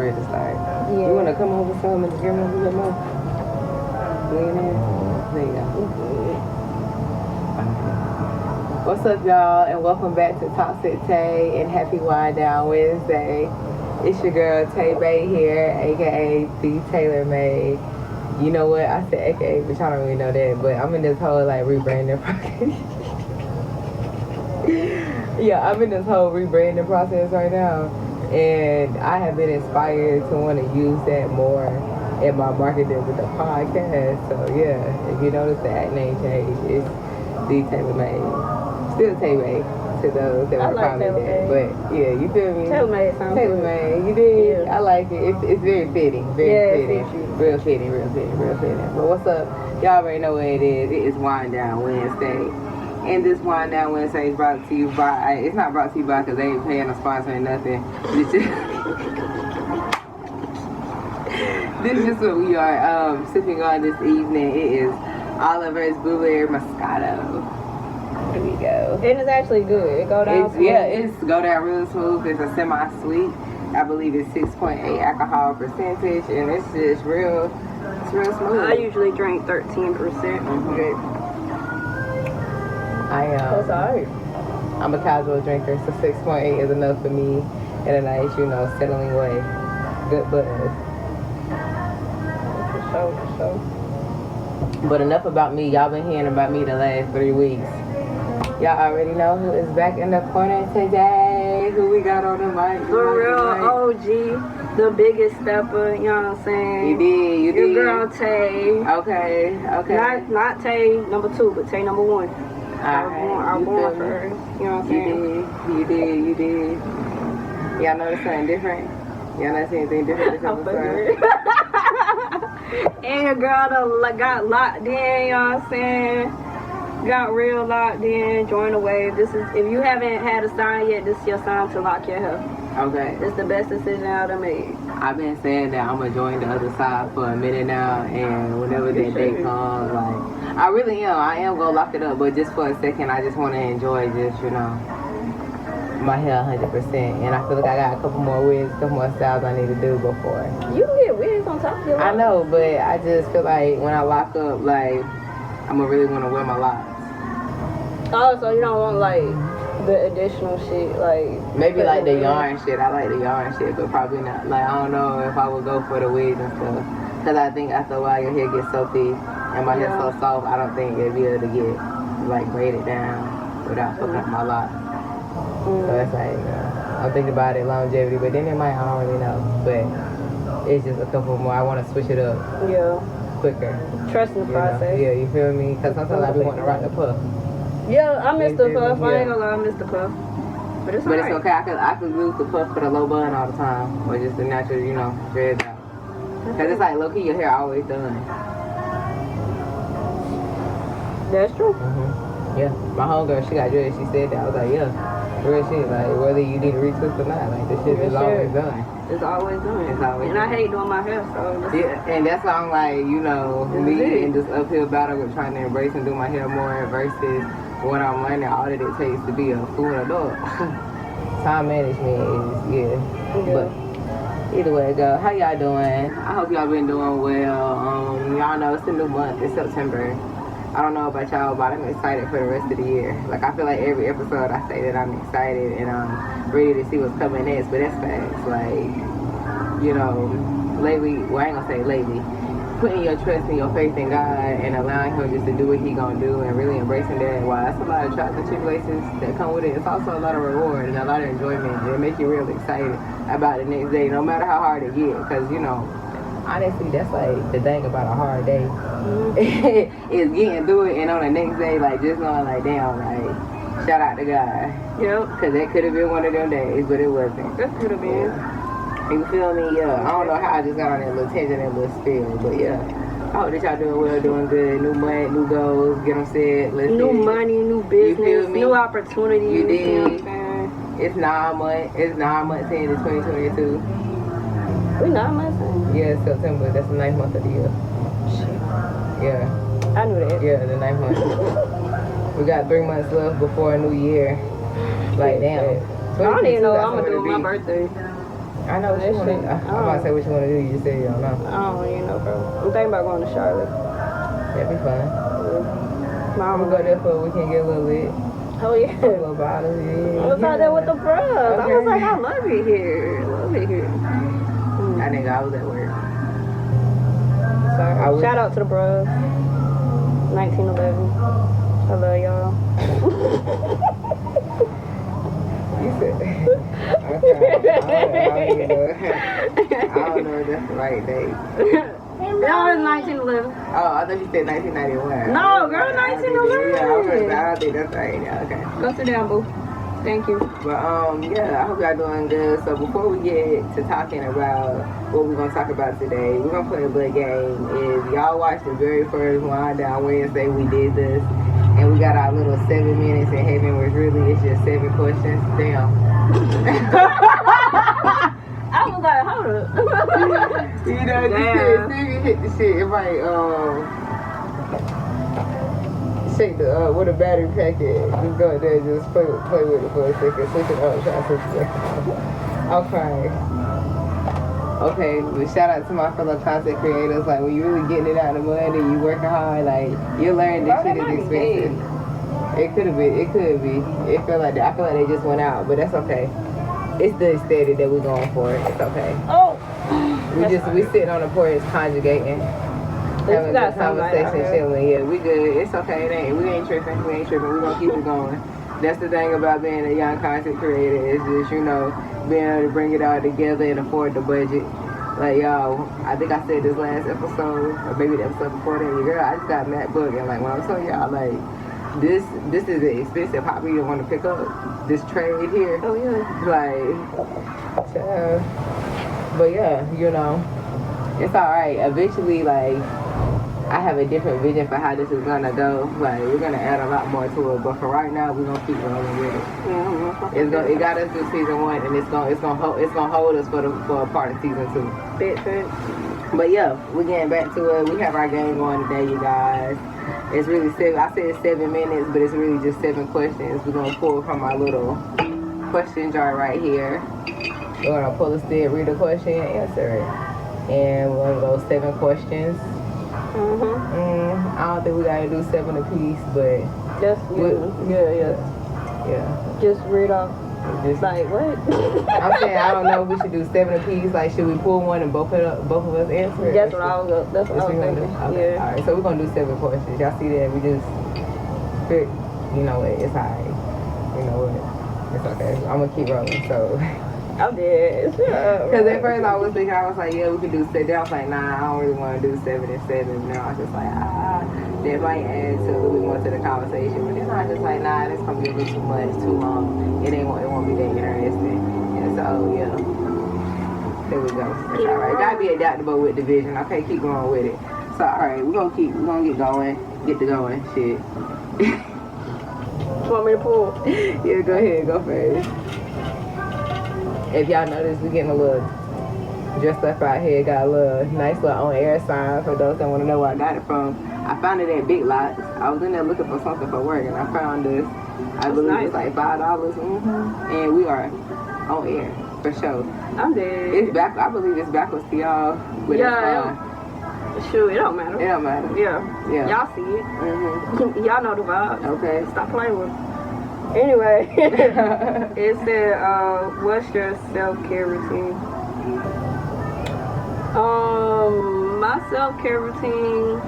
ready to start. Yeah. You wanna come over some and give me a little bit more? Lean in. There you go. What's up, y'all, and welcome back to Toxic Tay and Happy Wind Down Wednesday. It's your girl Tay Bay here, aka The Taylor Made. You know what? I said aka, but y'all don't really know that. But I'm in this whole like rebranding process. Yeah, I'm in this whole rebranding process right now, and I have been inspired to want to use that more in my marketing with the podcast. So yeah, if you notice the act name change, it's The Taylor Made. Still Tay Bay to those that were like probably there. But yeah, you feel me? Taylor Made sounds Taylor good. Made, you did? Yeah. I like it. It's very fitting. Very fitting. Real fitting. But what's up? Y'all already know what it is. It is Wind Down Wednesday. And this Wind Down Wednesday is brought to you by, it's not brought to you by because they ain't paying a sponsor or nothing. This is just what we are sipping on this evening. It is Oliver's Blueberry Moscato. Here we go. And it's actually good. It go down smooth. Yeah, it's go down real smooth. It's a semi-sweet. I believe it's 6.8 alcohol percentage, and it's just real smooth. I usually drink 13%. That's alright. I'm a casual drinker, so 6.8 is enough for me in a nice, settling way. Good buzz. For sure. But enough about me. Y'all been hearing about me the last 3 weeks. Y'all already know who is back in the corner today. Who we got on the mic? The real OG, the biggest stepper, you know what I'm saying? You did. Your girl Tay. Okay. Not Tay number 2, but Tay number 1. I was born first. You know what I'm saying? You did. Y'all notice something different? Y'all not seeing anything different this episode? And your girl done got locked in, you know what I'm saying? Got real locked in, join the wave. This is, if you haven't had a sign yet, this is your sign to lock your hair. Okay. It's the best decision I done made. I've been saying that I'm gonna join the other side for a minute now, and whenever that day comes, like, I really am. I am gonna lock it up, but just for a second, I just want to enjoy just, my hair 100%. And I feel like I got a couple more wigs, a couple more styles I need to do before. You can get wigs on top of your I know, but I just feel like when I lock up, like, I'm gonna really want to wear my locks. Oh, so you don't want, like, the additional shit, like... Maybe, like, the yarn shit. I like the yarn shit, but probably not. Like, I don't know if I would go for the wigs and stuff. Because I think after a while, your hair gets so thick and my hair's so soft, I don't think it'd be able to get, like, braided down without fucking up my locks. So it's like, I'm thinking about it, longevity, but then it might, I don't really know. But it's just a couple more. I want to switch it up quicker. Trust in the process. Yeah, you feel me? Because sometimes I be wanting to rock the puff. Yeah, I miss the puff. I ain't gonna lie, I miss the puff. But it's okay. I could lose the puff for the low bun all the time. Or just the natural, dreads out. Because it's like, low-key, your hair always done. That's true. Yeah. My homegirl, she got dreads. She said that. I was like, yeah. Real shit. Like, whether you need to retwist or not, like, this shit is always done. It's always done. And I hate doing my hair, so... And that's why I'm like, me in this uphill battle with trying to embrace and do my hair more versus what I'm learning, all that it takes to be a full adult. Time management is, But either way it go. How y'all doing? I hope y'all been doing well. Y'all know it's a new month. It's September. I don't know about y'all, but I'm excited for the rest of the year. Like, I feel like every episode I say that I'm excited and I'm ready to see what's coming next, but that's facts. Like, lately, well, I ain't gonna say lately, putting your trust and your faith in God and allowing Him just to do what He gonna do and really embracing that. Wow, that's a lot of trials and tribulations that come with it. It's also a lot of reward and a lot of enjoyment. It makes you really excited about the next day, no matter how hard it gets. Because, honestly, that's like the thing about a hard day. Is getting through it, and on the next day, like, just knowing, like, damn, like, shout out to God. Yep. Because that could have been one of them days, but it wasn't. That could have been. You feel me? Yeah. I don't know how I just got on that little tangent and little spill, but yeah. I hope that y'all doing well, doing good. New month, new goals, get them set. New money, new business, new opportunities. You did. You know what I'm saying? It's 9 months. It's 9 months into 2022. We 9 months in? Yeah, it's September. That's the 9th month of the year. Shit. Yeah. I knew that. Yeah, the 9th month. We got 3 months left before a new year. Like, damn. I don't even know what I'm going to do on my birthday. I know what you want to do. I'm about to say what you want to do. You just said you don't know. I don't even know, bro. I'm thinking about going to Charlotte. That'd be fun. Mom We'll go there for a weekend, get a little lit. Oh, yeah. A little bottle, yeah. I was out there with the bros. Okay. I was like, I love it here. Love it here. I think I was at work. So, shout out to the bros. 1911. I love y'all. You said, okay. I don't know if that's the right date. That was 1911. Oh, I thought you said 1991. No, girl, 1911. Yeah, I don't think that's right. Yeah, okay. Go sit down, boo. Thank you. But yeah, I hope y'all doing good. So before we get to talking about what we're gonna talk about today, we're gonna play a little game. If y'all watched the very first Wind Down Wednesday, we did this, and we got our little 7 minutes in heaven, which really is just 7 questions. Damn. I was like, hold up. You know, just hit the shit. It might shake the where the battery pack at. Just go there, just play with it for a second. Switch it up, try to switch it up. Okay, but shout out to my fellow content creators. Like when you really getting it out of the mud and you working hard, like you learn this shit is expensive. It could be. It feel like that. I feel like they just went out, but that's okay. It's the aesthetic that we're going for. It's okay. Oh. We sitting on the porch conjugating. Having a conversation, chilling. Yeah, we good. It's okay. We ain't tripping. We're gonna keep it going. That's the thing about being a young content creator is just, you know, being able to bring it all together and afford the budget. Like, y'all, I think I said this last episode, or maybe the episode before that, girl, I just got a MacBook, and like when I'm telling y'all, like, this is an expensive hobby you want to pick up. This trade here. Oh yeah. Like, but yeah, you know, it's alright. Eventually, like, I have a different vision for how this is gonna go. Like, we're gonna add a lot more to it, but for right now, we're gonna keep rolling with it. Mm-hmm. It got us through season 1, and it's gonna hold us for a part of season 2. Bit. But yeah, we're getting back to it. We have our game going today, you guys. It's really 7. I said 7 minutes, but it's really just 7 questions. We're gonna pull from our little question jar right here. We're gonna pull a stick, read a question, answer it, and we're gonna go 7 questions. I don't think we gotta do 7 apiece, but just yeah. Just read off. Just like what? I'm saying I don't know if we should do 7 apiece. Like, should we pull one and both of us answer it? That's what I was thinking. Okay. Yeah. All right. So we're gonna do 7 questions. Y'all see that? We just, you know what? It's alright. You know what? It's okay. I'm gonna keep rolling. So. I'm dead. Because at first I was thinking, I was like, yeah, we could do 7. I was like, nah, I don't really want to do 7 and 7. Now I was just like, that might add to a little bit more to the conversation. But then I was just like, nah, this gonna be a little too much, too long. It won't be that interesting. And so, yeah. There we go. That's alright. Gotta be adaptable with division. Okay, keep going with it. So, alright, we're gonna get going. Get to going. Shit. You want me to pull? Yeah, go ahead. Go first. If y'all notice, we getting a little dressed up out here. Got a little nice little on-air sign for those that want to know where I got it from. I found it at Big Lots. I was in there looking for something for work, and I found this. I believe it's like $5. And we are on air for sure. I'm dead. It's back. I believe it's backwards to y'all. But yeah. Sure, it don't matter. It don't matter. Yeah. Y'all see it. Y'all know the vibe. Okay. Stop playing with it. Anyway, it said, what's your self-care routine? My self-care routine,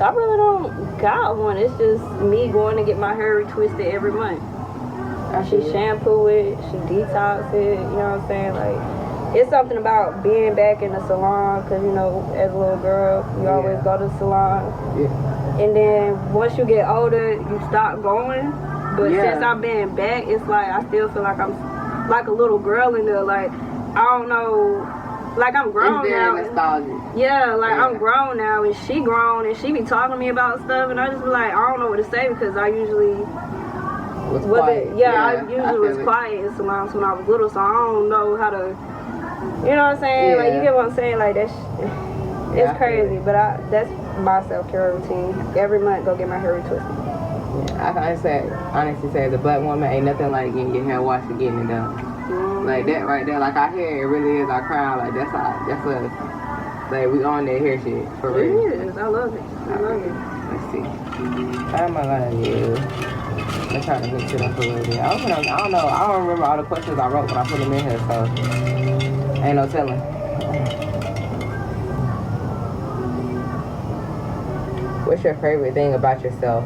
I really don't got one. It's just me going to get my hair retwisted every month. She shampoo it, she detox it, you know what I'm saying? Like, it's something about being back in the salon, because, you know, as a little girl, you always go to the salon. Yeah. And then once you get older, you stop going. But since I've been back, it's like I still feel like I'm like a little girl in there. Like, I don't know, like I'm grown now. Nostalgic. Yeah, like I'm grown now, and she grown, and she be talking to me about stuff, and I just be like, I don't know what to say, because I usually I usually was quiet in salons when I was little, so I don't know how to, you know what I'm saying? Like, you get what I'm saying? Like, that's it's crazy, but that's my self-care routine. Every month, go get my hair retwisted. I honestly say, as a black woman, ain't nothing like getting your hair washed and getting it done. Like that right there, like our hair, it really is our crown. Like that's us. Like we on that hair shit for real. It is. I love it. I love it. Let's see. How am I gonna use? I'm trying to mix it up a little bit. I don't know. I don't remember all the questions I wrote when I put them in here, so ain't no telling. What's your favorite thing about yourself?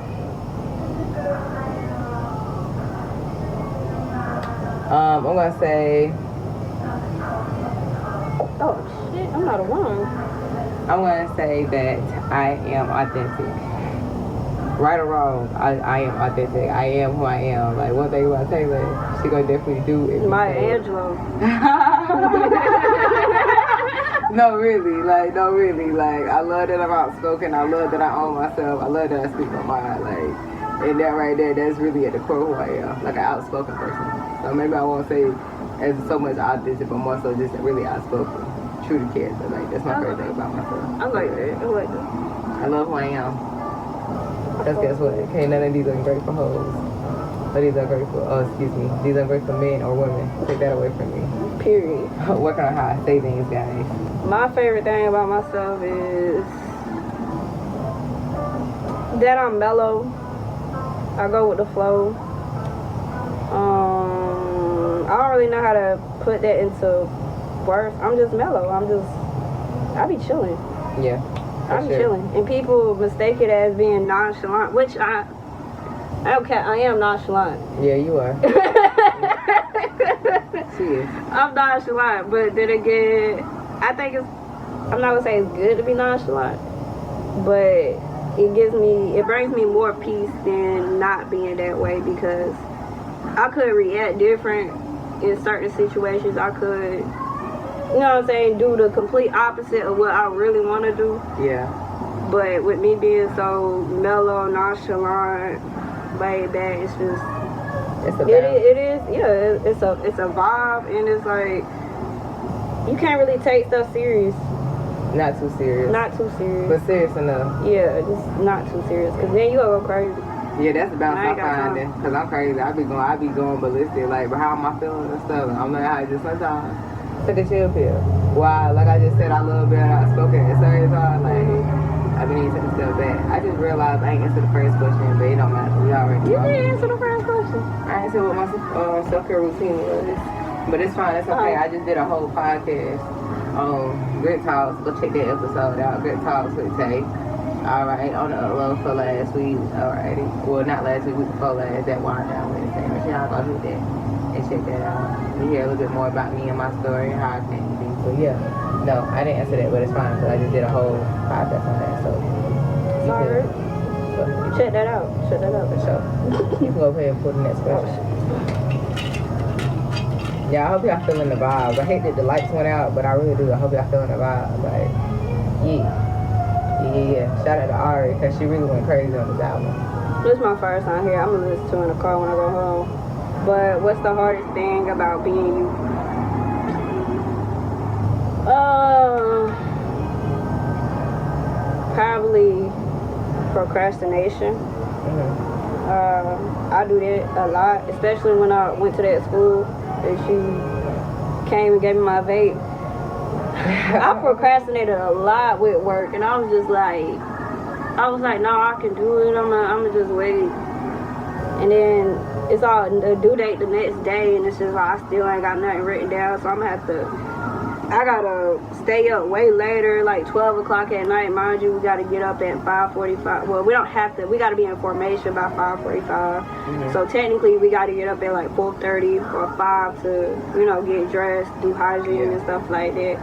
I'm gonna say. Oh shit! I'm not a one. I'm gonna say that I am authentic. Right or wrong, I am authentic. I am who I am. Like one thing about Taylor, she gonna definitely do it. Maya Angelou. No, really. Like I love that I'm outspoken. I love that I own myself. I love that I speak my mind. Like, and that right there, that's really at the core of who I am. Like an outspoken person. So maybe I won't say as so much authentic, but more so just really outspoken. True to character. Like that's my favorite thing about myself. I like that. I like that. I love who I am. Because guess what? Can't none of these ungrateful hoes. Or these ungrateful, these ungrateful men or women. Take that away from me. Period. Working on how I say things, guys. My favorite thing about myself is that I'm mellow. I go with the flow. I don't really know how to put that into words. I'm just mellow. I be chilling. Yeah. I be chilling. And people mistake it as being nonchalant, which I am nonchalant. Yeah, you are. She is. I'm nonchalant, but then again, I think I'm not gonna say it's good to be nonchalant, but it brings me more peace than not being that way, because I could react different in certain situations. I could, you know what I'm saying, do the complete opposite of what I really want to do. Yeah. But with me being so mellow, nonchalant, laid back, it's just, it's a vibe, and it's like, you can't really take stuff serious. Not too serious. Not too serious. But serious enough. Yeah, just not too serious, because then you gonna go crazy. Yeah, that's the balance I'm finding. Because I'm crazy. I be going ballistic. Like, but how am I feeling and stuff? I'm like, I just sometimes take a chill pill. Why? Like I just said, I love being outspoken at certain times. Like, I been needing to take a step back. I just realized I ain't answered the first question, but it don't matter. We already know. You didn't answer the first question. I answered what my self-care routine was. But it's fine. It's okay. I just did a whole podcast on Grit Talks. Go check that episode out. Grit Talks with Tay. Alright, on the upload for last week. Alrighty. Well, not last week before last. That wind down Wednesday. Make sure y'all go hit that and check that out. You hear a little bit more about me and my story and how I came to be. So yeah. No, I didn't answer that, but it's fine because I just did a whole podcast on that. So sorry. Check that out. Check that out. For sure. You can go ahead and put the next question. Yeah, I hope y'all feeling the vibe. I hate that the lights went out, but I really do. I hope y'all feeling the vibe. Like, yeah. Shout out to Ari, because she really went crazy on this album. This is my first time here. I'm going to listen to it in the car when I go home. But what's the hardest thing about being you? Probably procrastination. I do that a lot, especially when I went to that school and she came and gave me my vape. I procrastinated a lot with work, and I was like, no, I can do it. I'm gonna just wait. And then it's all the due date the next day, and it's just like I still ain't got nothing written down, so I gotta stay up way later, like 12 o'clock at night. Mind you, we gotta get up at 5:45. Well, we don't have to. We gotta be in formation by 5:45. So technically, we gotta get up at like 4:30 or 5 to, get dressed, do hygiene and stuff like that.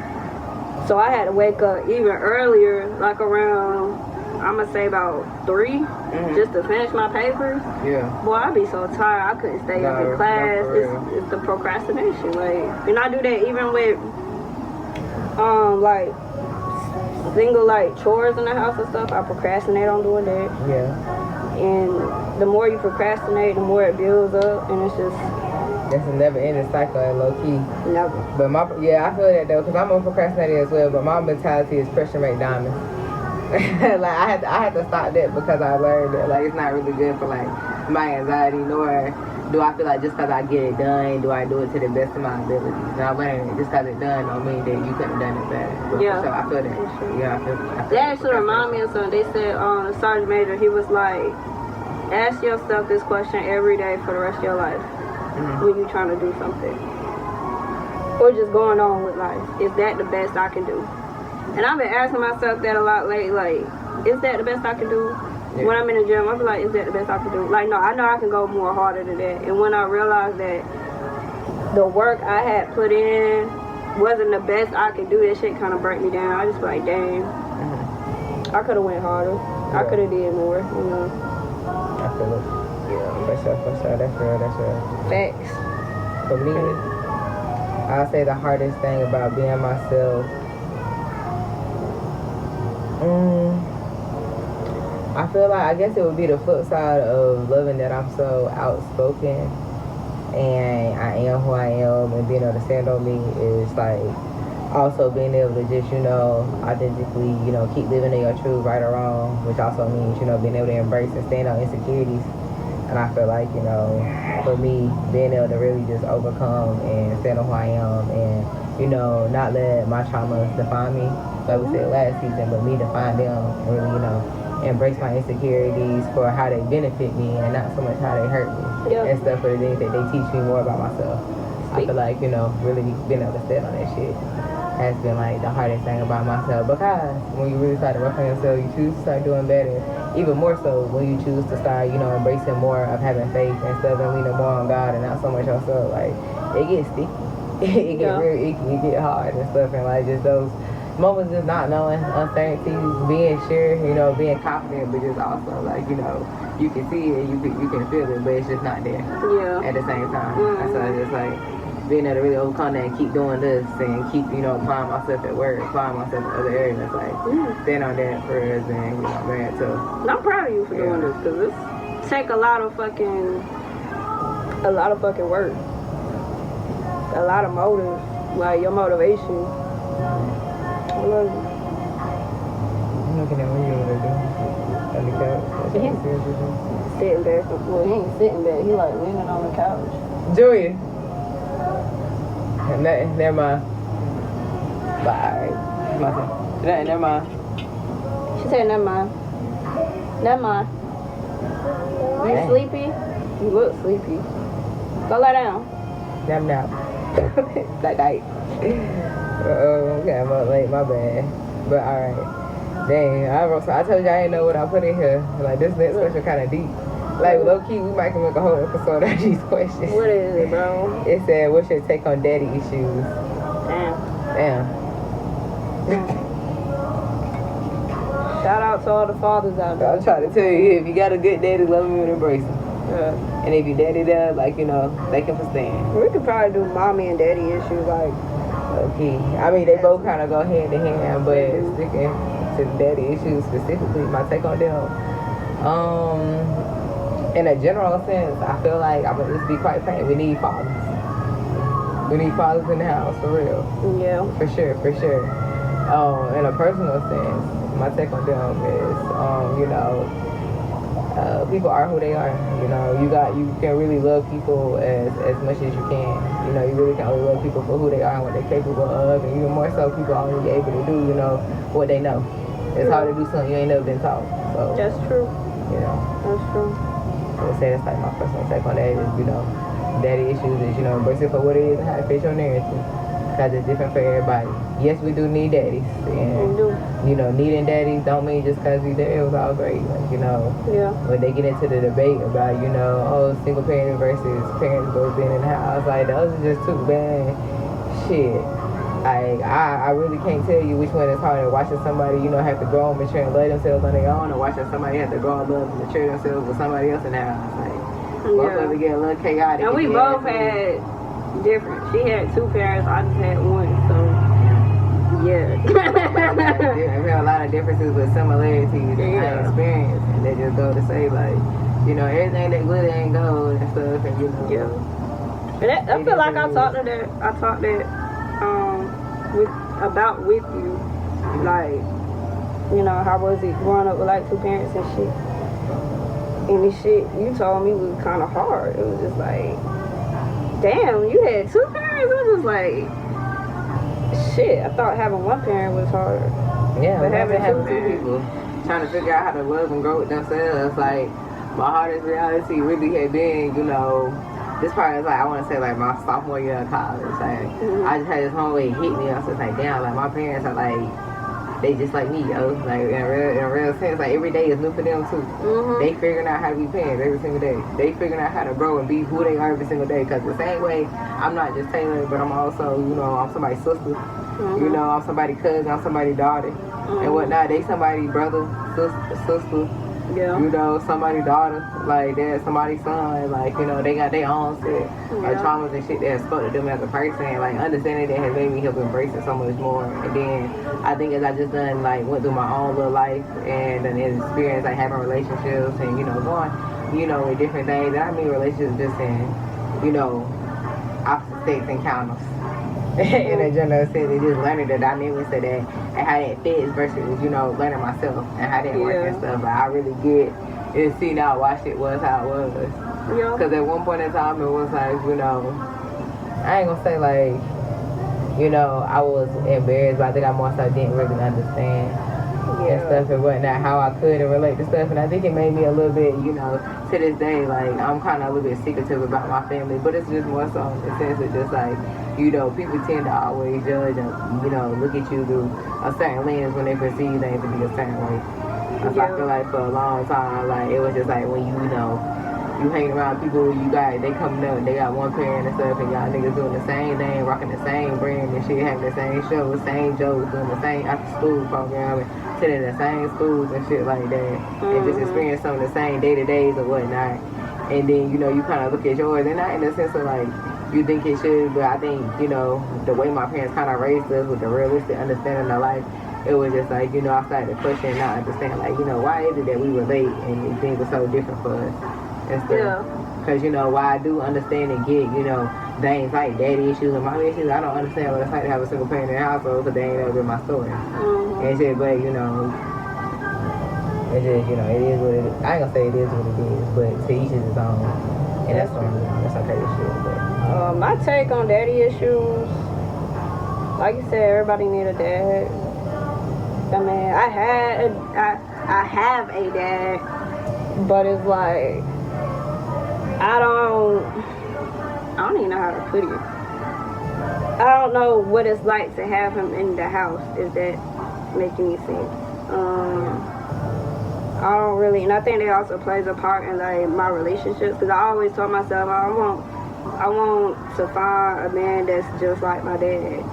So I had to wake up even earlier, like around, I'm gonna say about 3, just to finish my papers. Yeah. Boy, I'd be so tired. I couldn't stay up in class. It's the procrastination. Like, and I do that even with like single like chores in the house and stuff. I procrastinate on doing that. Yeah. And the more you procrastinate, the more it builds up, and it's just, that's a never-ending cycle at low-key. Never. But I feel that though, because I'm a procrastinator as well, but my mentality is pressure make diamonds. Like, I had to stop that because I learned that, like, it's not really good for, like, my anxiety nor do I feel like just because I get it done, do I do it to the best of my abilities? Now, when just because it's done don't mean that you couldn't have done it better. But Yeah. for sure, I feel that. Sure. Yeah, I feel That actually remind me of something. They said the Sergeant Major, he was like, ask yourself this question every day for the rest of your life when you're trying to do something. Or just going on with life. Is that the best I can do? And I've been asking myself that a lot lately, like, is that the best I can do? Yeah. When I'm in the gym, I be like, is that the best I can do? Like, no, I know I can go more harder than that. And when I realized that the work I had put in wasn't the best I could do, that shit kind of break me down. I just be like, damn, I could have went harder. Yeah. I could have did more, you know. I feel it. Yeah, for sure. That's real. Facts. For me, I'll say the hardest thing about being myself, I feel like, I guess it would be the flip side of loving that I'm so outspoken and I am who I am, and being able to stand on me is like also being able to just, authentically, keep living in your truth, right or wrong, which also means, being able to embrace and stand on insecurities. And I feel like, for me, being able to really just overcome and stand on who I am and, not let my traumas define me, like we said last season, but me define them and really, embrace my insecurities for how they benefit me and not so much how they hurt me. Yep. And stuff for the things that they teach me more about myself. I feel like, really being able to stand on that shit has been like the hardest thing about myself, because when you really start to work on yourself, you choose to start doing better. Even more so when you choose to start, embracing more of having faith and stuff and leaning more on God and not so much yourself. Like, it gets sticky. It get real icky. It get hard and stuff, and like just those moments just not knowing, uncertainty, being sure, being confident, but just also like, you can see it, you can feel it, but it's just not there. Yeah. At the same time. And so it's just like being able to really overcome that and keep doing this and keep, applying myself at work, applying myself in other areas. It's like stand on that for us and, man, so. I'm proud of you for doing this, because this take a lot of fucking work. A lot of motive, like your motivation. I love you. I'm looking at what you over there doing on the couch. Sitting back. Well, he ain't sitting back. He like leaning on the couch. Julia. Never mind. Bye. Never mind. She said never mind. Never mind. You sleepy? You look sleepy. Go lie down. Nap. That night. Okay, I'm up late, my bad. But alright. Dang, I told you I didn't know what I put in here. Like, this next question kind of deep. Like, low key, we might can make a whole episode out of these questions. What is it, bro? It said, what's your take on daddy issues? Damn. Shout out to all the fathers out there. I'm trying to tell you, if you got a good daddy, love him and embrace him. Yeah. And if your daddy does, like, they can stand. We could probably do mommy and daddy issues, like. Okay. I mean, they both kind of go hand in hand, but sticking to the daddy issues specifically, my take on them. In a general sense, I feel like, I'm going to just be quite frank, we need fathers. We need fathers in the house, for real. Yeah. For sure. In a personal sense, my take on them is, people are who they are. You can really love people as much as you can. You really can only love people for who they are and what they're capable of, and even more so, people are only able to do, what they know. It's hard to do something you ain't never been taught. So that's true. That's true. I would say that's like my personal take on that is, daddy issues is, embrace it for what it is and how it fits your narrative. Because it's different for everybody. Yes, we do need daddies. And, needing daddies don't mean just because we there, it was all great. Like, when they get into the debate about, single parent versus parents both being in the house, like, those are just two bad shit. I really can't tell you which one is harder. Watching somebody, have to grow and mature and love themselves on their own, or watching somebody have to grow and love and mature themselves with somebody else in the house. Like, both of them get a little chaotic. And we both had different. She had two parents, I just had one, so yeah. We have a lot of differences but similarities in our experience, and they just go to say like, everything that glitter ain't gold and stuff, and And I feel like I talked that with you, like, how was it growing up with like two parents and shit? And this shit you told me was kind of hard. It was just like, damn, you had 2 parents? It was just like, shit, I thought having 1 parent was hard. Yeah, but having two two people trying to figure out how to love and grow with themselves. Like, my hardest reality really had been, you know, this part is like, I want to say like my sophomore year of college. Like, I just had this homeboy hit me. I was just like, damn, like my parents are like, they just like me, yo. Like in a real sense, like every day is new for them too. They figuring out how to be parents every single day. They figuring out how to grow and be who they are every single day. Cause the same way, I'm not just Taylor, but I'm also, you know, I'm somebody's sister. You know, I'm somebody's cousin, I'm somebody's daughter, and whatnot. They somebody's brother, sister. Yeah. You know, somebody's daughter, like they're somebody's son, like, you know, they got their own set of traumas and shit that has spoke to them as a person, and like understanding that has made me help embrace it so much more. And then I think as I just done like went through my own little life and an experience like having relationships and, you know, going, you know, with different things. And I mean relationships just in, you know, opposite sex encounters. In a general sense, it's just learning the dynamics of that and how that fits versus, you know, learning myself and how that works and stuff. Like, I really get and see now why shit was how it was. Because at one point in time, it was like, you know, I ain't gonna say like, you know, I was embarrassed, but I think I more so didn't really understand and stuff and whatnot, how I could relate to stuff. And I think it made me a little bit, you know, to this day, like, I'm kind of a little bit secretive about my family, but it's just more so in the sense of just like, you know, people tend to always judge and, you know, look at you through a certain lens when they perceive things to be a certain way. So I feel like for a long time, like, it was just like when you know, you hang around people they coming up, they got 1 parent and stuff, and y'all niggas doing the same thing, rocking the same brand and shit, having the same shows, same jokes, doing the same after school program, and sitting in the same schools and shit like that, and just experience some of the same day-to-days or whatnot. And then, you know, you kind of look at yours, and not in the sense of like, you think it should, but I think, you know, the way my parents kind of raised us with the realistic understanding of life, it was just like, you know, I started to question and not understand, like, you know, why is it that we relate and things are so different for us and stuff. Because, you know, while I do understand and get, you know, things like daddy issues and mommy issues, I don't understand what it's like to have a single parent in the household because they ain't never been my story. And shit, but, you know, it's just, you know, it is what it is. I ain't gonna say it is what it is, but to each is his own. And that's okay as shit, but. My take on daddy issues, like you said, everybody need a dad. I mean, I have a dad, but it's like, I don't even know how to put it. I don't know what it's like to have him in the house, if that making any sense. I don't really, and I think that also plays a part in like my relationships, because I always told myself I want to find a man that's just like my dad.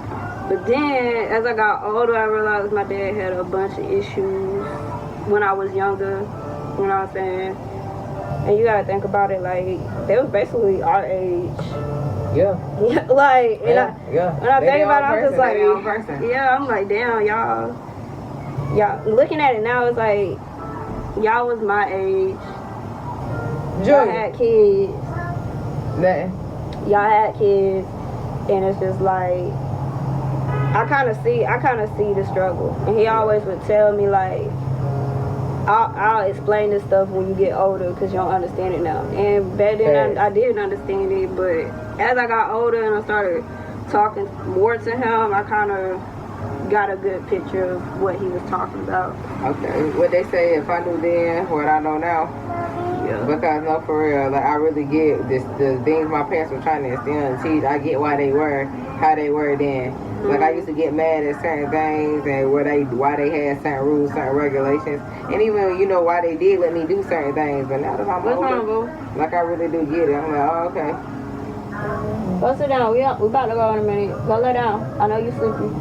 But then, as I got older, I realized my dad had a bunch of issues when I was younger, you know what I'm saying? And you gotta think about it, like, they was basically our age. Like, and I think about it, I'm just like, I'm like, damn, y'all, looking at it now, it's like, y'all was my age. Y'all had kids. Y'all had kids, and it's just like, I kind of see the struggle. And he always would tell me, like, I'll explain this stuff when you get older because you don't understand it now. And back then I didn't understand it, but as I got older and I started talking more to him, I kind of got a good picture of what he was talking about. Okay, what they say, if I knew then what I know now. Because no, for real, like, I really get the things my parents were trying to instill and teach. I get why they were how they were then. Like, I used to get mad at certain things and why they had certain rules, certain regulations, and even, you know, why they did let me do certain things. But now that I'm older, like, I really do get it. I'm like, oh, okay. Go sit down. We about to go in a minute. Go lay down. I know you sleepy.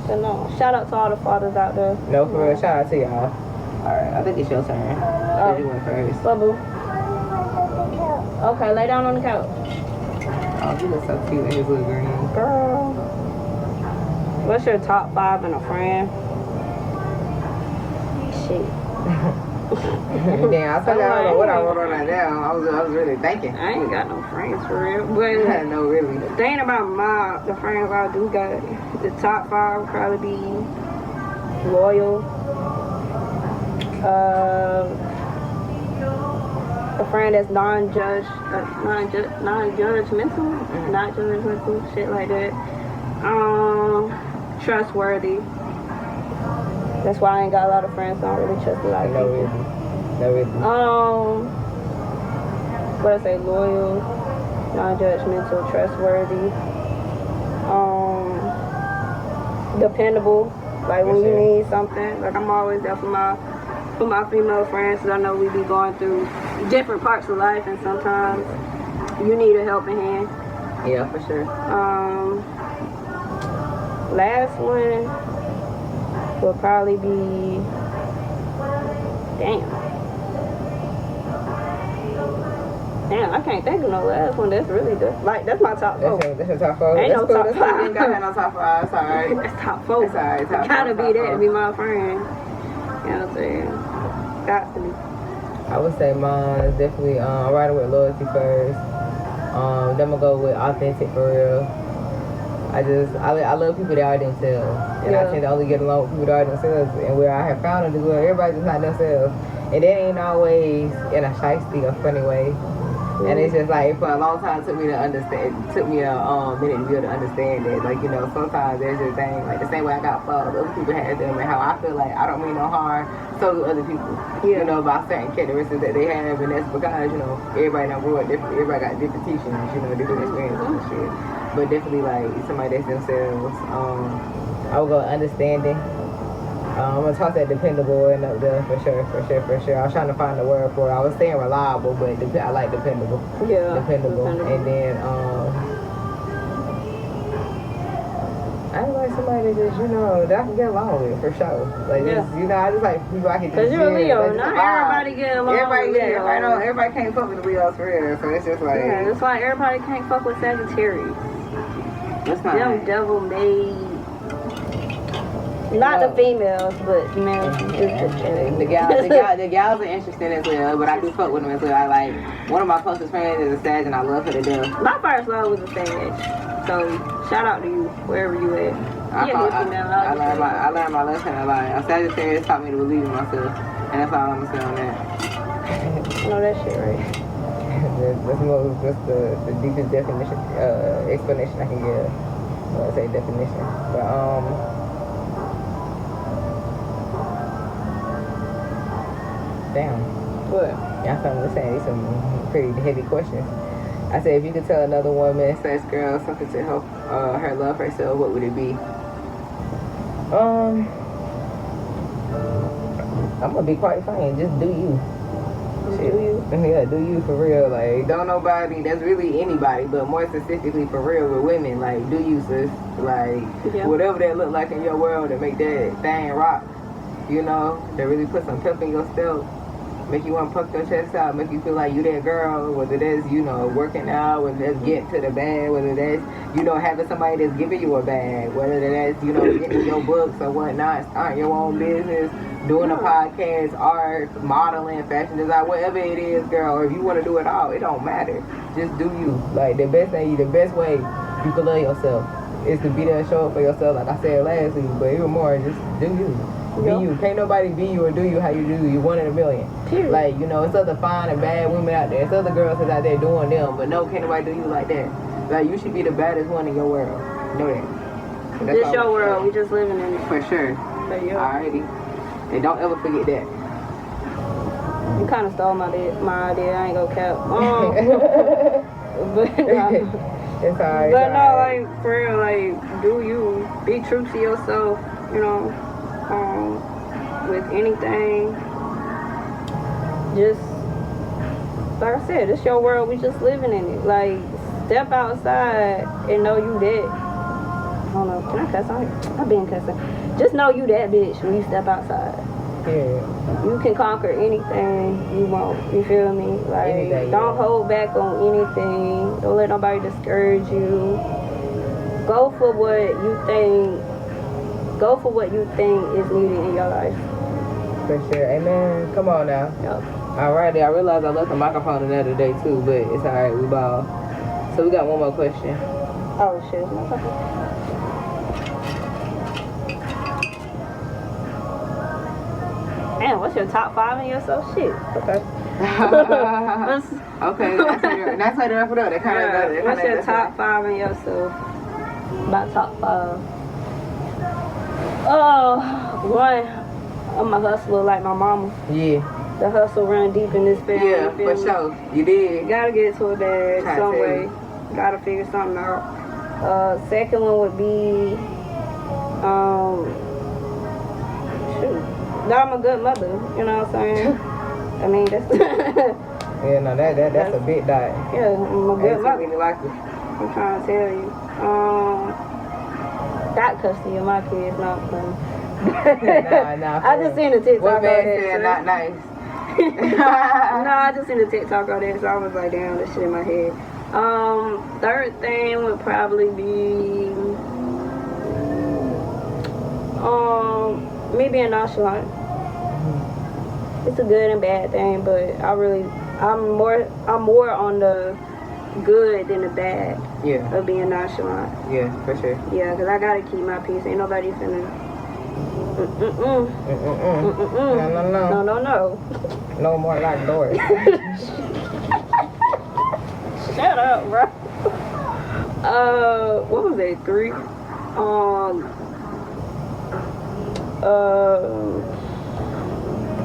So no, shout out to all the fathers out there. No, for real, shout out to y'all. Alright, I think it's your turn. Oh, you went first. Bubble. Okay, lay down on the couch. Oh, you look so cute in his little green. Girl. What's your top 5 in a friend? Shit. Damn, I don't know what I wrote on that down. I was really thinking. I ain't got no friends for real. But no, really. The thing about the friends I do got, the top 5 would probably be loyal, A friend that's non-judgmental, not judgmental, shit like that. Trustworthy. That's why I ain't got a lot of friends. So I don't really trust a lot of people. No reason. What I say? Loyal, non-judgmental, trustworthy. Dependable. Like when you need something, like I'm always there for my female friends, because I know we be going through different parts of life, and sometimes you need a helping hand. Yeah, for sure. Last one will probably be Damn, I can't think of no last one. That's really good. Like, that's my top 4. That's your top 4? Ain't that's no cool. top That's 5. Cool. You ain't got no top 5. Sorry. That's top 4. It's alright. Top gotta 5, be that top to be my friend. You know what I'm saying? Got to be. I would say mine is definitely riding with loyalty first. Then I'm gonna go with authentic for real. I love people that are themselves. And I tend to only get along with people that are themselves. And where I have found it is where everybody's just not themselves. And that ain't always in a shiesty or funny way. And it's just like, for a long time, it took me to understand, it took me a minute to be able to understand that. Like, you know, sometimes there's this thing, like the same way I got fucked, other people had them, and how I feel like I don't mean no harm, so do other people. Yeah. You know, about certain characteristics that they have, and that's because, you know, everybody done grew up different, everybody got different teachings, you know, different experiences and shit. But definitely, like, somebody that's themselves. I would go understanding. I'm gonna toss that dependable and up there for sure. I was trying to find the word for it. I was saying reliable, but I like dependable. Yeah. Dependable. And then I like somebody that just, you know, that I can get along with for sure. Like, just, you know, I just like people I can just. 'Cause you're a Leo. Like, not everybody get along with Leo. Everybody can't fuck with the Leos for real. So it's just like. Yeah, that's why everybody can't fuck with Sagittarius. That's not. Them devil made. Not the females, but males. The gals are interesting as well, but I do fuck with them as well. I like, one of my closest friends is a Sag, and I love her to death. My first love was a Sag, so shout out to you wherever you at. I learned my lesson. A Sagittarius taught me to believe in myself, and that's all I'm gonna say on that. I know that shit, right? That's the deepest definition, explanation I can give. When I say definition, but damn. What? Yeah, I found to say these some pretty heavy questions. I said, if you could tell another woman, / girl, something to help her love herself, what would it be? I'm gonna be quite frank. Just do you. Do you? Yeah, do you for real. Like, don't nobody. That's really anybody, but more specifically for real with women. Like, do you, sis? Like, whatever that look like in your world to make that thing rock. You know, that really put some pep in your step. Make you want to puff your chest out, make you feel like you that girl, whether that's, you know, working out, whether that's getting to the bag, whether that's, you know, having somebody that's giving you a bag, whether that's, you know, getting your books or whatnot, starting your own business, doing a podcast, art, modeling, fashion design, whatever it is, girl, or if you want to do it all, it don't matter. Just do you. Like, the best way you can love yourself is to be there and show up for yourself, like I said last week, but even more, just do you. Be you. Can't nobody be you or do you how you do. You 1 in a million. Period. Like, you know, it's other fine and bad women out there. It's other girls that's out there doing them. But no, can't nobody do you like that. Like, you should be the baddest one in your world. Know that. This your world. We just living in it. For sure. Alrighty. And don't ever forget that. You kind of stole my idea. I ain't gonna cap. But it's alright. But no, like, for real, like, do you. Be true to yourself, you know. With anything, just like I said, it's your world, we just living in it. Like, step outside and know you that. I don't know, can I cuss on it? I've been cussing. Just know you that bitch when you step outside. Yeah. You can conquer anything you want, you feel me? Like, anything, don't hold back on anything. Don't let nobody discourage you. Go for what you think is needed in your life. For sure. Amen. Come on now. Yep. Alrighty, I realized I left the microphone in there today too, but it's alright, we ball. So we got one more question. Oh shit, no fucking. Damn, what's your top 5 in yourself? Shit. Okay. Okay, that's how they're for that. What's your top 5 in yourself? My top 5. One, I'm a hustler like my mama. Yeah. The hustle run deep in this family. Yeah, for sure. You did. Gotta get to a bag some way. Gotta figure something out. Second one would be, that I'm a good mother. You know what I'm saying? I mean, that's. Yeah, no, that's a big dot. Yeah, I'm a good mother. Really like it. I'm trying to tell you. Got custody of my kids, not fun. Nah. I just seen the TikTok What on man that. said not nice? No, I just seen the TikTok on that, so I was like, damn, this shit in my head. Third thing would probably be me being nonchalant. It's a good and bad thing, but I'm more on the good than the bad of being nonchalant. Yeah, for sure. Yeah, because I gotta keep my peace. Ain't nobody finna. No. No more locked doors. Shut up, bro. What was that? 3.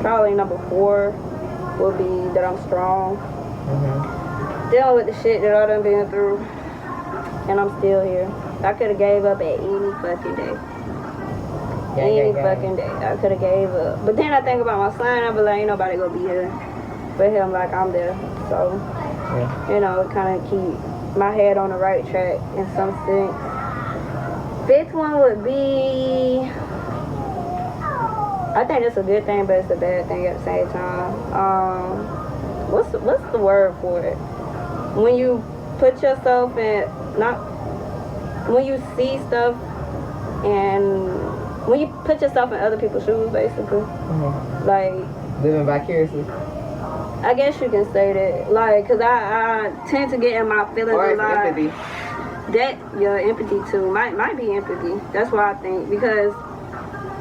Probably number 4 will be that I'm strong. Dealing with the shit that I done been through, and I'm still here. I could have gave up at any fucking day. Any fucking day, I could have gave up. But then I think about my son, I be like, ain't nobody gonna be here for him like I'm there. So, you know, it kind of keep my head on the right track in some sense. 5th one would be, I think it's a good thing, but it's a bad thing at the same time. What's the word for it? When you put yourself in, when you see stuff and when you put yourself in other people's shoes, basically. Like, living vicariously. I guess you can say that. Like, because I tend to get in my feelings a lot. Empathy. That, empathy too. Might be empathy. That's what I think. Because,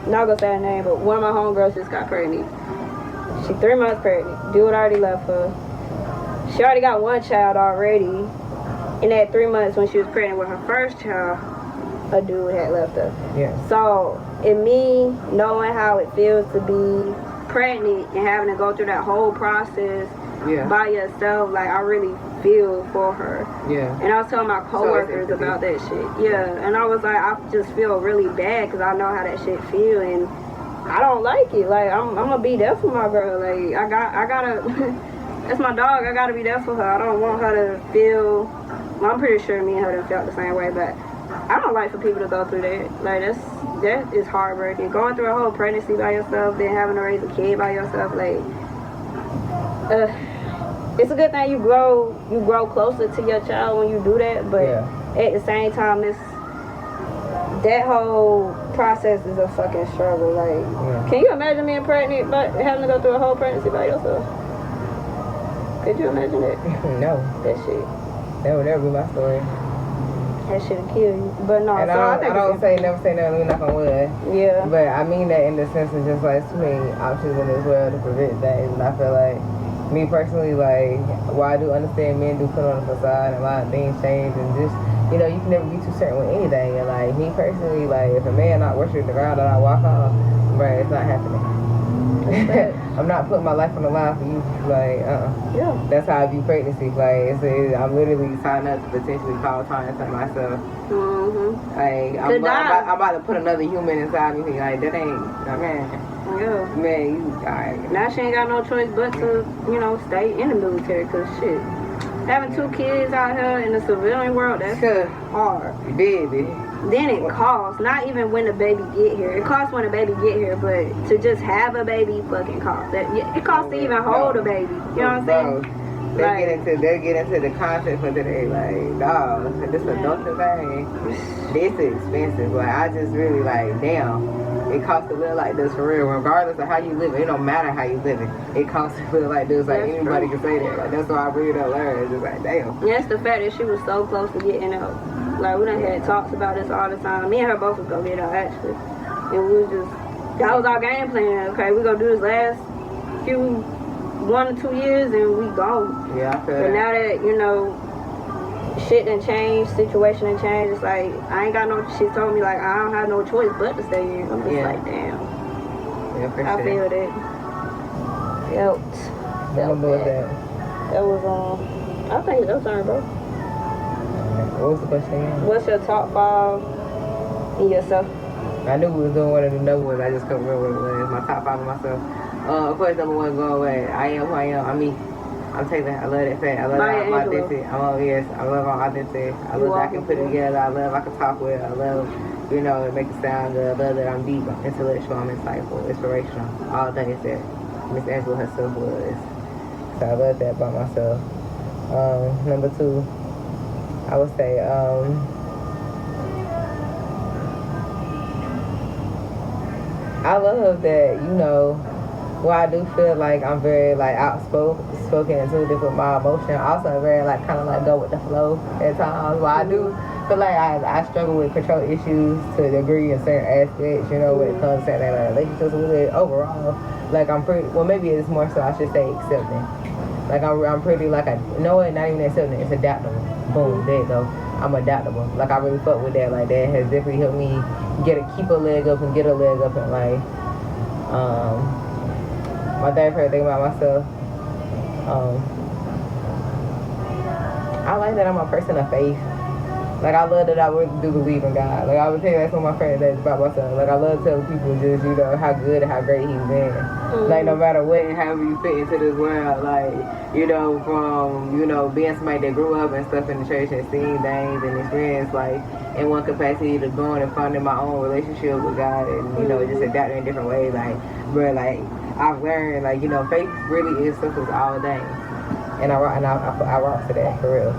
not gonna say her name, but one of my homegirls just got pregnant. She 3 months pregnant. Dude already left her. She already got 1 child already. In that 3 months when she was pregnant with her first child, a dude had left her. Yeah. So, in me knowing how it feels to be pregnant and having to go through that whole process by yourself, like, I really feel for her. Yeah. And I was telling my coworkers about that shit. Yeah. And I was like, I just feel really bad because I know how that shit feel, and I don't like it. Like, I'm gonna be there for my girl. Like, I gotta. That's my dog. I gotta be there for her. I don't want her to feel. Well, I'm pretty sure me and her done felt the same way, but I don't like for people to go through that. Like, that is heartbreaking. Going through a whole pregnancy by yourself, then having to raise a kid by yourself, like, it's a good thing you grow closer to your child when you do that, but at the same time, that whole process is a fucking struggle. Like, can you imagine being pregnant but having to go through a whole pregnancy by yourself? Could you imagine that? No. That shit. That would never be my story. That shit'll kill you. But no, and so I think never say never, let me knock on wood. Yeah. But I mean that in the sense of just like too many options in this world to prevent things, and I feel like me personally, like, while I do understand men do put on a facade and a lot of things change, and just, you can never be too certain with anything. And like me personally, like, if a man not worshiping the ground that I walk on, bruh, it's not happening. I'm not putting my life on the line for you. Like, yeah. That's how I view pregnancy. Like, I'm literally signing up to potentially call time to myself. Like, I'm about to put another human inside me. Like, that ain't, man. Yeah. Man, you alright. Now she ain't got no choice but to, stay in the military, cause shit. Having 2 kids out here in the civilian world, that's hard. Baby. Then it costs, not even when the baby get here. It costs when the baby get here, but to just have a baby fucking costs. It costs to even hold a baby. You know what I'm saying? They'll get into the concept for today, like, dog, this adulting thing, this is expensive. Like, I just really like, damn, it costs to live like this for real, regardless of how you live. It don't matter how you live it costs to live like this. Like, anybody can say that. Like, that's why I really don't learn. It's just like, damn. Yeah, it's the fact that she was so close to getting out. Like, we done had talks about this all the time. Me and her both was gonna get out, actually. And we was just That was our game plan. Okay, we gonna do this last few 1 or 2 years and we gone. Yeah, I feel But that. now that, you know, shit done changed, situation done changed, it's like, I ain't got no, she told me, like, I don't have no choice but to stay here. I'm just like, damn. Yeah, for I sure. feel that. Felt What was that? That was, I think it's your turn, bro. What was the question again? What's your top 5 in yourself? I knew we was doing one of the number ones. I just couldn't remember what it was. My top 5 of myself. Of course, number 1 going away. I am who I am. I'm me. I'm taking that. I love that fact. I love my authenticity. I love my authenticity. I love that I can put it together. I love I can talk with. I love, you know, it makes it sound good. I love that I'm deep, I'm intellectual, I'm insightful, inspirational. All things that Miss Angela herself was. So I love that about myself. Number 2, I would say, I love that, you know, well, I do feel like I'm very, like, outspoken and intuitive with my emotion. Also very, like, kind of, like, go with the flow at times. Well, I do feel like I struggle with control issues to a degree in certain aspects, you know, when it comes to that, like, relationships with it. Overall, like, I'm pretty, well, maybe it's more so I should say accepting. Like, I'm pretty, like, not even accepting, it's adaptable. Boom, there you go. I'm adaptable. Like, I really fuck with that. Like, that has definitely helped me keep a leg up and get a leg up in life. My third favorite thing about myself, I like that I'm a person of faith. Like, I love that I really do believe in God. Like, I would tell you that's one of my favorite things about myself. Like, I love telling people just, you know, how good and how great He's been. Like, no matter what and however you fit into this world, like, you know, from, you know, being somebody that grew up and stuff in the church and seeing things and experienced, like, in one capacity to going and finding my own relationship with God and, you know, just adapting in different ways. Like, bro, like, I've learned, like, you know, faith really is simple as all things. And I rock to that, for real.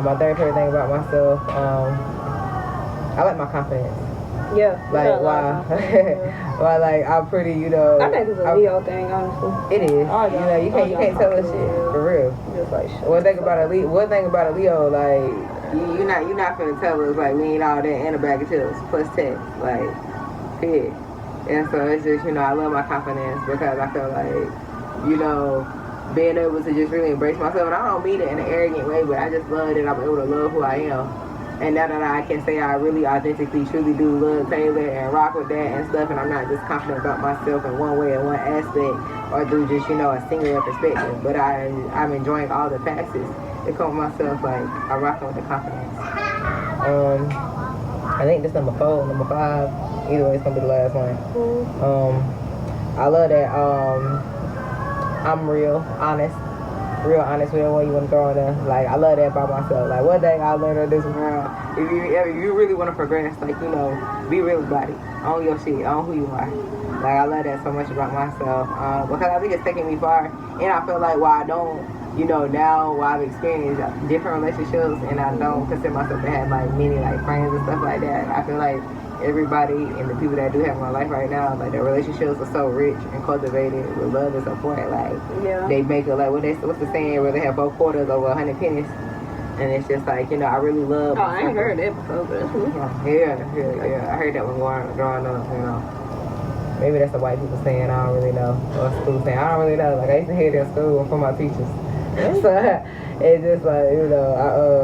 My third favorite thing about myself, I like my confidence. Yeah. Like, why? Why, like, I'm pretty, you know. I think it's a Leo thing, honestly. It is. You know, you can't tell us shit, for real. Just like shit. One thing about a Leo, like, you're not finna tell us, like, we ain't all that and a bag of chips, plus 10, like, period. And so it's just, you know, I love my confidence because I feel like, you know, being able to just really embrace myself. And I don't mean it in an arrogant way, but I just love that I'm able to love who I am. And now that I can say I really authentically, truly do love Taylor and rock with that and stuff, and I'm not just confident about myself in one way or one aspect or through just, you know, a singular perspective, but I'm enjoying all the facets that come with myself. Like, I'm rocking with the confidence. I think this number 4, number 5, either way it's gonna be the last one. I love that I'm real honest with what you want to throw in there. Like, I love that about myself. Like, one thing I learned in this world, if you really want to progress, like, you know, be real about it. Own your shit, own who you are. Like, I love that so much about myself, because I think it's taking me far, and I feel like while I don't, you know, now while I've experienced different relationships and I don't consider myself to have, like, many, like, friends and stuff like that, I feel like everybody and the people that I do have in my life right now, like, their relationships are so rich and cultivated with love and support. Like, they make it, like, what's the saying where they have both quarters over 100 pennies? And it's just like, you know, I really love. Oh, I ain't heard that before, but that's cool. Yeah. I heard that one growing up, you know. Maybe that's the white people saying, I don't really know. Or school saying, I don't really know. Like, I used to hear it in school from my teachers. So, it's just like, you know,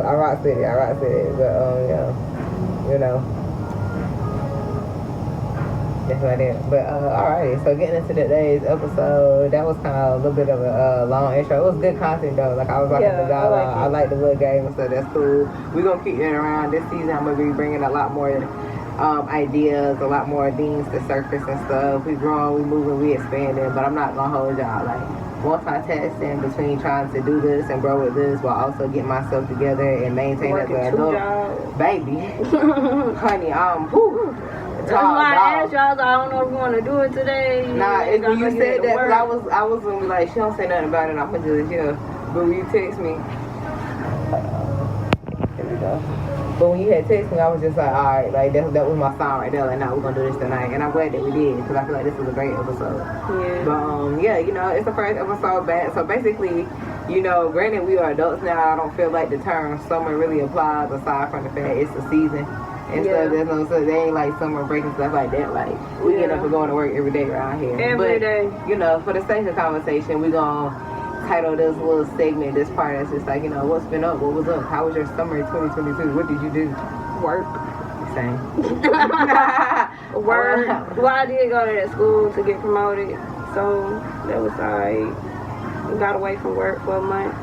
I rock with it. But, yeah, you know. That's what I did. But, alright, so getting into today's episode, that was kind of a little bit of a long intro. It was good content, though. Like, I was rocking the dialogue. I like the little game and stuff. That's cool. We're going to keep that around. This season, I'm going to be bringing a lot more ideas, a lot more things to surface and stuff. We growing, we moving, we expanding, but I'm not going to hold y'all. Like, multitasking between trying to do this and grow with this while also getting myself together and maintain as an adult. Baby. Honey, that's why I asked y'all, so I don't know if we want to do it today. Nah, it's when you said that, because I was gonna be like, she don't say nothing about it, I'm gonna just, yeah. But when you text me, there we go. But when you had text me, I was just like, alright, like, that was my sign right there. Like, nah, we're gonna do this tonight. And I'm glad that we did, because I feel like this was a great episode. Yeah. But, yeah, you know, it's the first episode back. So basically, you know, granted we are adults now, I don't feel like the term summer really applies aside from the fact it's the season. and stuff. There's no so they ain't like summer break and stuff like that. Like we get up and going to work every day around here. Every day. You know, for the sake of conversation, we gonna title this little segment, this part that's just like, you know, what's been up, what was up, how was your summer in 2022, what did you do? Work. Same. Work. Well, I did go to that school to get promoted, so that was alright. Got away from work for a month.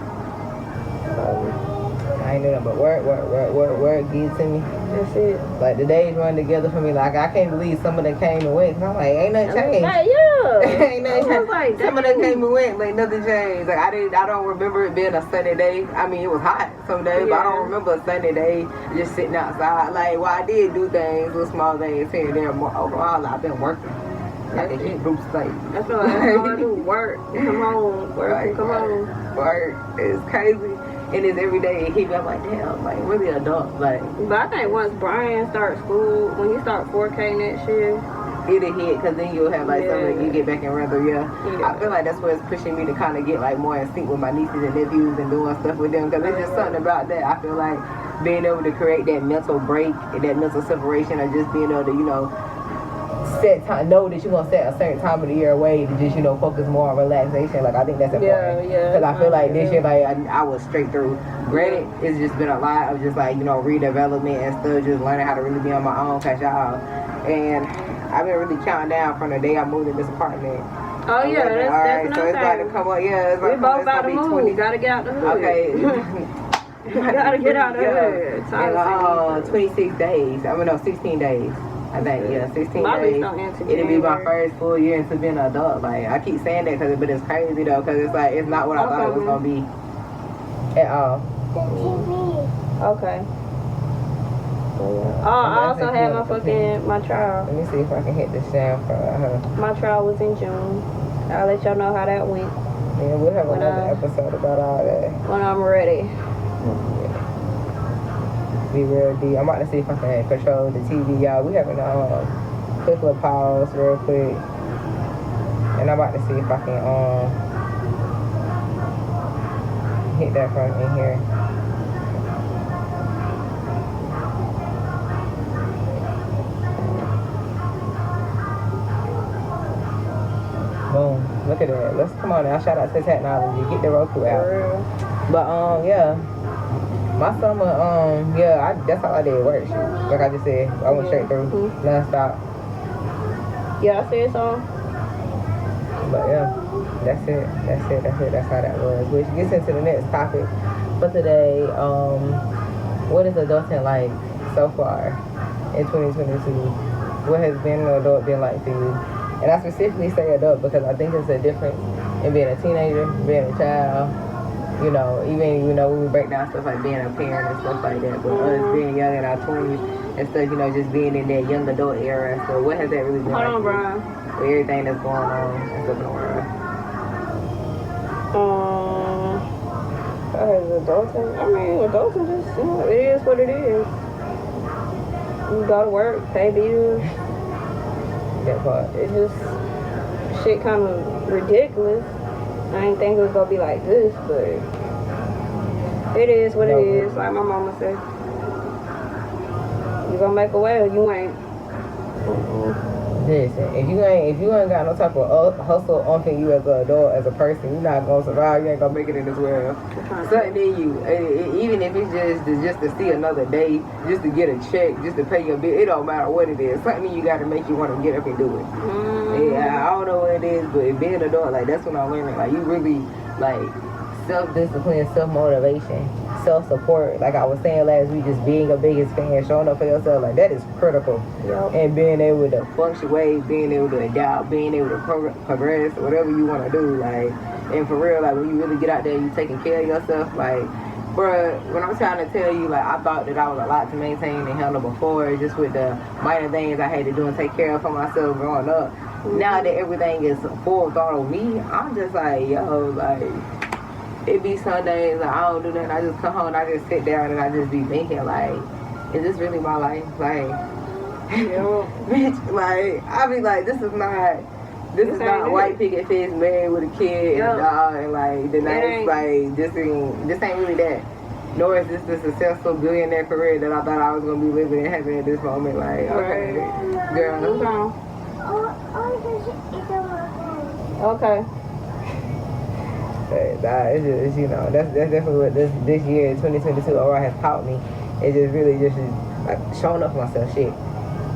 I ain't doing nothing but work, give it to me. That's it. Like the days run together for me. Like I can't believe some of them came and went. Cause I'm like, ain't nothing changed. Ain't nothing changed. Like, some of them came and went, like nothing changed. Like I don't remember it being a sunny day. I mean, it was hot some days, but I don't remember a sunny day just sitting outside. Like, well, I did do things, little small things here and there. More overall, I've been working. Like a heat group state. That's all I do. Work. Come on. Work. Right, come on. Work. It's crazy. And it's every day. It keep me up like, damn, like really adult. Like, but I think once Brian starts school, when he start 4K next year, it'll hit, because then you'll have like something you get back in rhythm. I feel like that's what's pushing me to kind of get like more in sync with my nieces and nephews and doing stuff with them, because there's just something about that. I feel like being able to create that mental break and that mental separation, or just being able to, you know, set time, know that you're gonna set a certain time of the year away to just, you know, focus more on relaxation. Like I think that's important. Because I feel like this year, like I was straight through. Granted, it's just been a lot of just like, you know, redevelopment and stuff, just learning how to really be on my own, catch y'all. And I've been really counting down from the day I moved in this apartment. Oh yeah, that's alright, so it's about to come up. Yeah, it's we both about to move. 20. Gotta get out the hood. Okay. Gotta get out the hood. In 26 days. I mean, no, 16 days. I think, 16 days. It'll be my first full year into being an adult. Like, I keep saying that, but it's crazy though, because it's like, it's not what I thought it was gonna be at all. Okay. Oh, I also had my trial. Let me see if I can hit this down for her. My trial was in June. I'll let y'all know how that went. Yeah, we'll have another episode about all that. When I'm ready. Be real deep. I'm about to see if I can control the TV, y'all. We having a quick little pause real quick. And I'm about to see if I can hit that from in here. Boom. Look at that. Let's come on now. Shout out to technology. Get the Roku out. But yeah. My summer, that's all I did, work. Like I just said, I went straight through, non-stop. Yeah, I said so. But yeah, that's it. That's how that was. Which gets into the next topic for today. What is adulting like so far in 2022? What has being an adult been like for you? And I specifically say adult because I think there's a difference in being a teenager, being a child. You know, even, you know, when we break down stuff like being a parent and stuff like that, but us being young in our 20s and stuff, you know, just being in that young adult era. So what has that really been like? Hold on, Brian. With everything that's going on and stuff in the world. Adulting? I mean, adulting just, you know, it is what it is. You go to work, pay bills. That part. It just, shit kind of ridiculous. I didn't think it was gonna be like this, but it is what it is, like my mama said. You gonna make a way or you ain't. Listen, if you ain't got no type of hustle on you as an adult, as a person, you're not gonna survive. You ain't gonna make it in this world. Something in you, even if it's just to see another day, just to get a check, just to pay your bill, it don't matter what it is. Something you got to make you want to get up and do it. Yeah, I don't know what it is, but being an adult, like that's when I'm learning. Like you really like self-discipline, self-motivation, self-support. Like I was saying last week, just being a biggest fan, showing up for yourself, like that is critical. Yep. And being able to fluctuate, being able to adapt, being able to progress, whatever you want to do. Like, and for real, like when you really get out there, you taking care of yourself. Like, bruh, when I'm trying to tell you, like I thought that I was a lot to maintain and handle before, just with the minor things I had to do and take care of for myself growing up. Now that everything is full throttle me, I'm just like, yo, like, it be some days like, I don't do that, and I just come home and I just sit down and I just be thinking, like, is this really my life? Like, bitch, like, I be like, this is not white picket fence, married with a kid and a dog, and like, the nice, like, this ain't really that. nor is this the successful billionaire career that I thought I was gonna be living and having at this moment. Like, okay, girl. Okay. It's just, you know, that's definitely what this year, 2022, overall has taught me. It's just really just like showing up for myself, shit.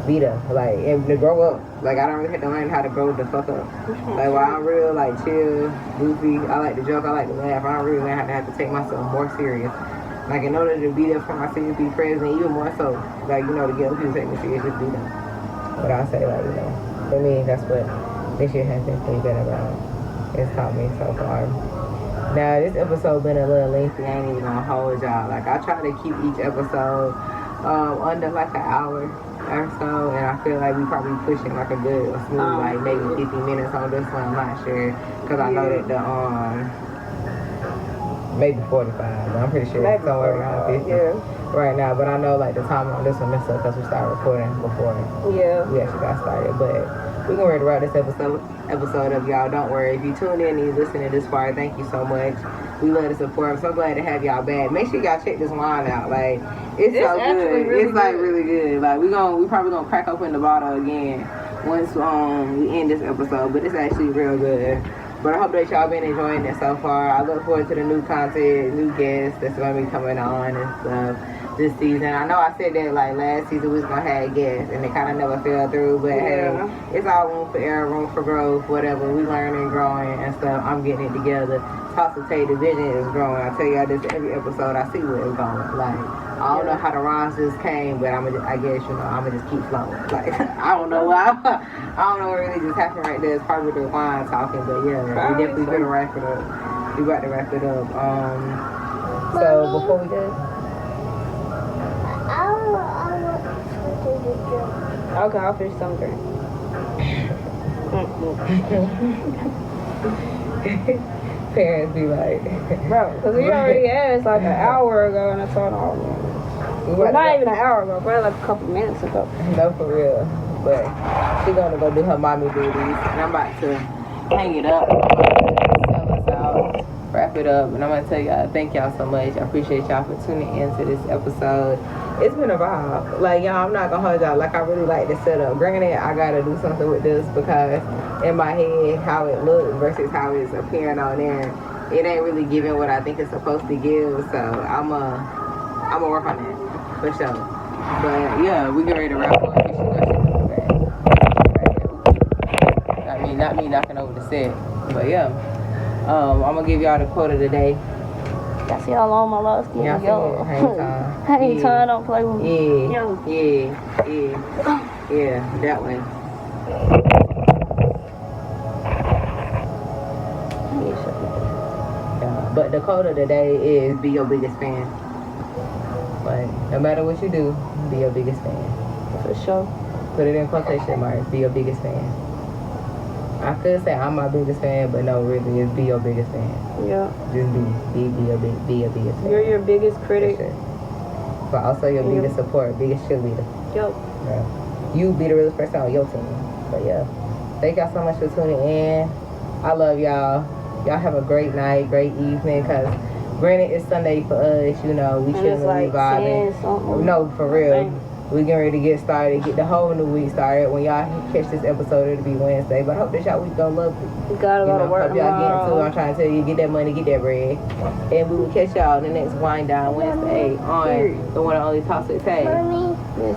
Be there, like, and to grow up. Like, I don't really have to learn how to grow the fuck up. Like, while I'm real, like, chill, goofy, I like to joke, I like to laugh, I don't really learn how to have to take myself more serious. Like, in order to be there for my senior, be present, even more so, like, you know, to get other people to take me serious, just be there. But I say, like, you know, for me, that's what this year has definitely been about. It's taught me so far. Now, this episode been a little lengthy. I ain't even gonna hold y'all. Like, I try to keep each episode under like an hour or so, and I feel like we probably pushing like a good, smooth, like maybe 50 minutes on this one. I'm not sure, because I know that the maybe 45, but I'm pretty sure it's somewhere around 50 right now. But I know like the time on this one messed up because we started recording before we actually got started. But we're gonna ready to wrap this episode up, y'all. Don't worry, if you tune in and you listening this far, thank you so much. We love the support. I'm so glad to have y'all back. Make sure y'all check this wine out. Like, it's so good. Really it's like good. Really good. Like, we probably gonna crack open the bottle again once we end this episode. But it's actually real good. But I hope that y'all been enjoying it so far. I look forward to the new content, new guests that's gonna be coming on and stuff this season. I know I said that like last season we was gonna have guests and it kind of never fell through. But hey, it's all room for error, room for growth, whatever. We learning, growing and stuff. I'm getting it together. Talk to Tay, the vision is growing. I tell y'all this every episode. I see where it's going. Like, I don't know how the rhymes just came, but I guess, you know, I'ma just keep flowing. Like, I don't know why. I don't know what really just happened right there. It's probably the wine talking, but yeah, we definitely gonna wrap it up. We about to wrap it up. So before we go. Okay, I'll finish some drink. Parents be like, bro, because we already asked like an hour ago and I told all well, not even an hour ago, probably like a couple minutes ago. No, for real. But she's gonna go do her mommy duties and I'm about to hang it up. I'm about to sell us out, wrap it up, and I'm gonna tell y'all thank y'all so much. I appreciate y'all for tuning into this episode. It's been a vibe. Like, y'all, I'm not gonna hold y'all. Like, I really like the setup. Granted, I gotta do something with this because in my head, how it looks versus how it's appearing on there, it ain't really giving what I think it's supposed to give. So I'ma work on that for sure. But yeah, we get ready to wrap up. I mean, not me knocking over the set, but yeah. I'm gonna give y'all the quote of the day. Y'all see how long my love skin? Yo. Hang time, don't play with me. Yeah, that one. Yeah, but the quote of the day is be your biggest fan. Like, no matter what you do, be your biggest fan. For sure. Put it in quotation marks, be your biggest fan. I could say I'm my biggest fan, but no, really, it's be your biggest fan. Yeah. Just be your biggest fan. You're your biggest critic. But also your biggest support, biggest cheerleader. Yep. Yeah. You be the realest person on your team. But yeah. Thank y'all so much for tuning in. I love y'all. Y'all have a great night, great evening, because granted it's Sunday for us, you know, we shouldn't like be vibing. No, for real. We getting ready to get started, get the whole new week started. When y'all catch this episode, it'll be Wednesday. But I hope that y'all week gonna love it. You gotta go to work hope y'all get into it. I'm trying to tell you, get that money, get that bread. And we will catch y'all in the next Wind Down Wednesday on the one and only Talk with Tay. Yes.